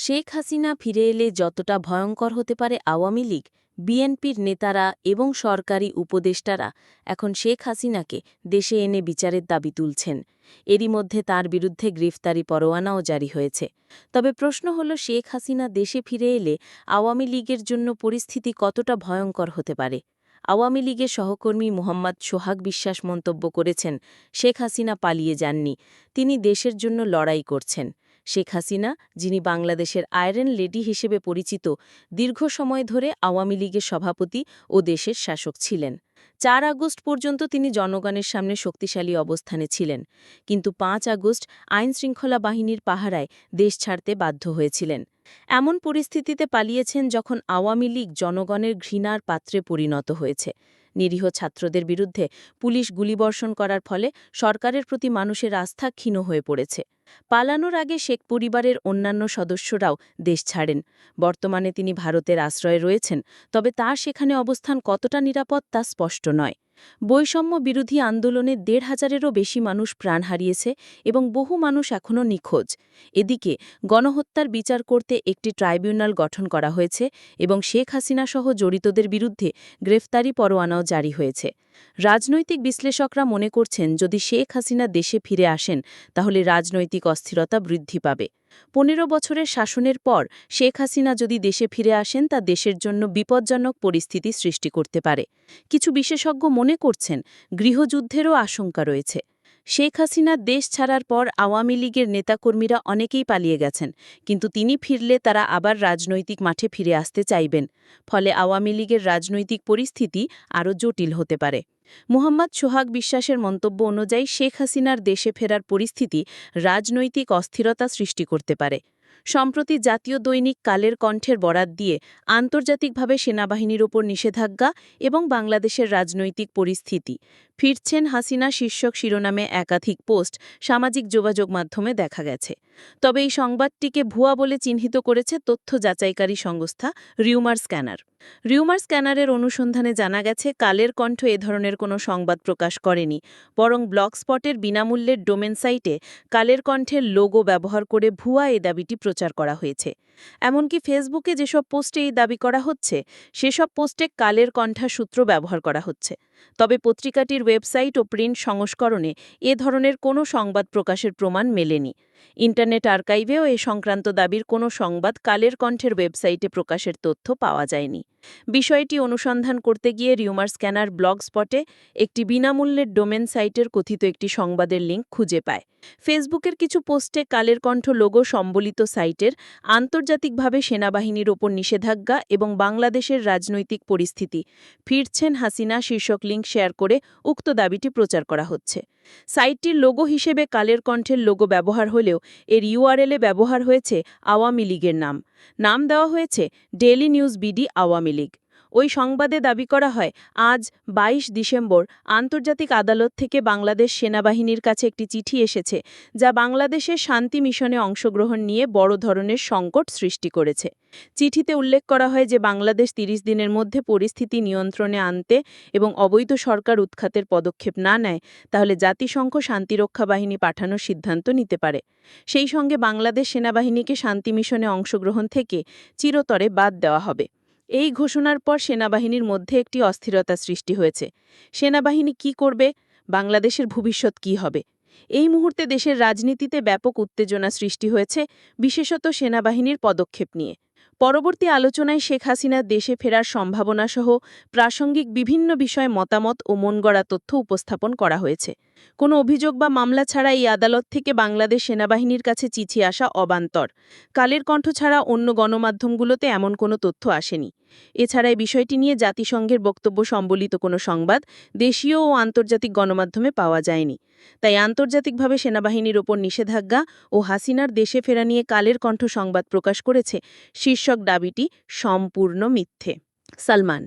শেখ হাসিনা ফিরে এলে যতটা ভয়ঙ্কর হতে পারে আওয়ামী লীগ, বিএনপির নেতারা এবং সরকারি উপদেষ্টারা এখন শেখ হাসিনাকে দেশে এনে বিচারের দাবি তুলছেন। এরই মধ্যে তার বিরুদ্ধে গ্রেফতারি পরোয়ানাও জারি হয়েছে। তবে প্রশ্ন হল, শেখ হাসিনা দেশে ফিরে এলে আওয়ামী লীগের জন্য পরিস্থিতি কতটা ভয়ঙ্কর হতে পারে। আওয়ামী লীগের সহকর্মী মোহাম্মদ সোহাগ বিশ্বাস মন্তব্য করেছেন, শেখ হাসিনা পালিয়ে যাননি, তিনি দেশের জন্য লড়াই করছেন। শেখ হাসিনা, যিনি বাংলাদেশের আয়রন লেডি হিসেবে পরিচিত, দীর্ঘ সময় ধরে আওয়ামী লীগের সভাপতি ও দেশের শাসক ছিলেন। ৪ আগস্ট পর্যন্ত তিনি জনগণের সামনে শক্তিশালী অবস্থানে ছিলেন, কিন্তু ৫ আগস্ট আইনশৃঙ্খলা বাহিনীর পাহারায় দেশ ছাড়তে বাধ্য হয়েছিলেন। এমন পরিস্থিতিতে পালিয়েছেন যখন আওয়ামী লীগ জনগণের ঘৃণার পাত্রে পরিণত হয়েছে। নিরীহ ছাত্রদের বিরুদ্ধে পুলিশ গুলিবর্ষণ করার ফলে সরকারের প্রতি মানুষের আস্থা ক্ষীণ হয়ে পড়েছে। পালানোর আগে শেখ পরিবারের অন্যান্য সদস্যরাও দেশ ছাড়েন। বর্তমানে তিনি ভারতের আশ্রয়ে রয়েছেন, তবে তার সেখানে অবস্থান কতটা নিরাপদ তা স্পষ্ট নয়। বৈষম্য বিরোধী আন্দোলনে ১৫০০-এরও বেশি মানুষ প্রাণ হারিয়েছে এবং বহু মানুষ এখনও নিখোঁজ। এদিকে গণহত্যার বিচার করতে একটি ট্রাইব্যুনাল গঠন করা হয়েছে এবং শেখ হাসিনা সহ জড়িতদের বিরুদ্ধে গ্রেফতারি পরোয়ানাও জারি হয়েছে। রাজনৈতিক বিশ্লেষকরা মনে করছেন, যদি শেখ হাসিনা দেশে ফিরে আসেন তাহলে রাজনৈতিক অস্থিরতা বৃদ্ধি পাবে। ১৫ বছরের শাসনের পর শেখ হাসিনা যদি দেশে ফিরে আসেন তা দেশের জন্য বিপজ্জনক পরিস্থিতি সৃষ্টি করতে পারে। কিছু বিশেষজ্ঞ মনে করছেন, গৃহযুদ্ধেরও আশঙ্কা রয়েছে। শেখ হাসিনা দেশ ছাড়ার পর আওয়ামী লীগের নেতাকর্মীরা অনেকেই পালিয়ে গেছেন, কিন্তু তিনি ফিরলে তারা আবার রাজনৈতিক মাঠে ফিরে আসতে চাইবেন। ফলে আওয়ামী লীগের রাজনৈতিক পরিস্থিতি আরও জটিল হতে পারে। মোহাম্মদ সোহাগ বিশ্বাসের মন্তব্য অনুযায়ী, শেখ হাসিনার দেশে ফেরার পরিস্থিতি রাজনৈতিক অস্থিরতা সৃষ্টি করতে পারে। সম্প্রতি জাতীয় দৈনিক কালের কণ্ঠের বরাত দিয়ে আন্তর্জাতিকভাবে সেনাবাহিনীর ওপর নিষেধাজ্ঞা এবং বাংলাদেশের রাজনৈতিক পরিস্থিতি, ফিরছেন হাসিনা শীর্ষক শিরোনামে একাধিক পোস্ট সামাজিক যোগাযোগ মাধ্যমে দেখা গেছে। তবে এই সংবাদটিকে ভুয়া বলে চিহ্নিত করেছে তথ্য যাচাইকারী সংস্থা রিউমার স্ক্যানার। রিউমার স্ক্যানারের অনুসন্ধানে জানা গেছে, কালের কণ্ঠ এ ধরনের কোনো সংবাদ প্রকাশ করেনি, বরং ব্লগস্পটের বিনামূল্যের ডোমেন সাইটে কালের কণ্ঠের লোগো ব্যবহার করে ভুয়া এ দাবিটি প্রচার করা হয়েছে। এমনকি ফেসবুকে যেসব পোস্টে এই দাবি করা হচ্ছে, সেসব পোস্টে কালের কণ্ঠা সূত্র ব্যবহার করা হচ্ছে। তবে পত্রিকাটির ওয়েবসাইট ও প্রিন্ট সংস্করণে এ ধরনের কোনো সংবাদ প্রকাশের প্রমাণ মেলেনি। ইন্টারনেট আর্কাইভেও এ সংক্রান্ত দাবির কোনো সংবাদ কালের কণ্ঠের ওয়েবসাইটে প্রকাশের তথ্য পাওয়া যায়নি। বিষয়টি অনুসন্ধান করতে গিয়ে রিউমার স্ক্যানার ব্লগস্পটে একটি বিনামূল্যের ডোমেন সাইটের কথিত একটি সংবাদের লিঙ্ক খুঁজে পায়। ফেসবুকের কিছু পোস্টে কালের কণ্ঠ লোগো সম্বলিত সাইটের আন্তর্জাতিকভাবে সেনাবাহিনীর ওপর নিষেধাজ্ঞা এবং বাংলাদেশের রাজনৈতিক পরিস্থিতি, ফিরছেন হাসিনা শীর্ষক লিঙ্ক শেয়ার করে উক্ত দাবিটি প্রচার করা হচ্ছে। সাইটটির লোগো হিসেবে কালের কণ্ঠের লোগো ব্যবহার হলেও এর ইউআরএলে ব্যবহার হয়েছে আওয়ামী লীগের নাম দেওয়া হয়েছে daily news BD Awami League. ওই সংবাদে দাবি করা হয়, আজ ২২ ডিসেম্বর আন্তর্জাতিক আদালত থেকে বাংলাদেশ সেনাবাহিনীর কাছে একটি চিঠি এসেছে, যা বাংলাদেশের শান্তি মিশনে অংশগ্রহণ নিয়ে বড় ধরনের সংকট সৃষ্টি করেছে। চিঠিতে উল্লেখ করা হয় যে বাংলাদেশ ৩০ দিনের মধ্যে পরিস্থিতি নিয়ন্ত্রণে আনতে এবং অবৈধ সরকার উৎখাতের পদক্ষেপ না নেয় তাহলে জাতিসংঘ শান্তিরক্ষা বাহিনী পাঠানোর সিদ্ধান্ত নিতে পারে। সেই সঙ্গে বাংলাদেশ সেনাবাহিনীকে শান্তি মিশনে অংশগ্রহণ থেকে চিরতরে বাদ দেওয়া হবে। এই ঘোষণার পর সেনাবাহিনীর মধ্যে একটি অস্থিরতা সৃষ্টি হয়েছে। সেনাবাহিনী কি করবে? বাংলাদেশের ভবিষ্যৎ কি হবে? এই মুহূর্তে দেশের রাজনীতিতে ব্যাপক উত্তেজনা সৃষ্টি হয়েছে, বিশেষত সেনাবাহিনীর পদক্ষেপ নিয়ে। পরবর্তী আলোচনায় শেখ হাসিনার দেশে ফেরার সম্ভাবনাসহ প্রাসঙ্গিক বিভিন্ন বিষয়ে মতামত ও মনগড়া তথ্য উপস্থাপন করা হয়েছে। কোনো অভিযোগ বা মামলা ছাড়া এই আদালত থেকে বাংলাদেশ সেনাবাহিনীর কাছে চিঠি আসা অবান্তর। কালের কণ্ঠ ছাড়া অন্য গণমাধ্যমগুলোতে এমন কোনো তথ্য আসেনি। এছাড়া এই বিষয়টি নিয়ে জাতিসংঘের বক্তব্য সম্বলিত কোনো সংবাদ দেশীয় ও আন্তর্জাতিক গণমাধ্যমে পাওয়া যায়নি। তাই আন্তর্জাতিকভাবে সেনাবাহিনীর ওপর নিষেধাজ্ঞা ও হাসিনার দেশে ফেরা নিয়ে কালের কণ্ঠ সংবাদ প্রকাশ করেছে শীর্ষক দাবিটি সম্পূর্ণ মিথ্যে। সালমান।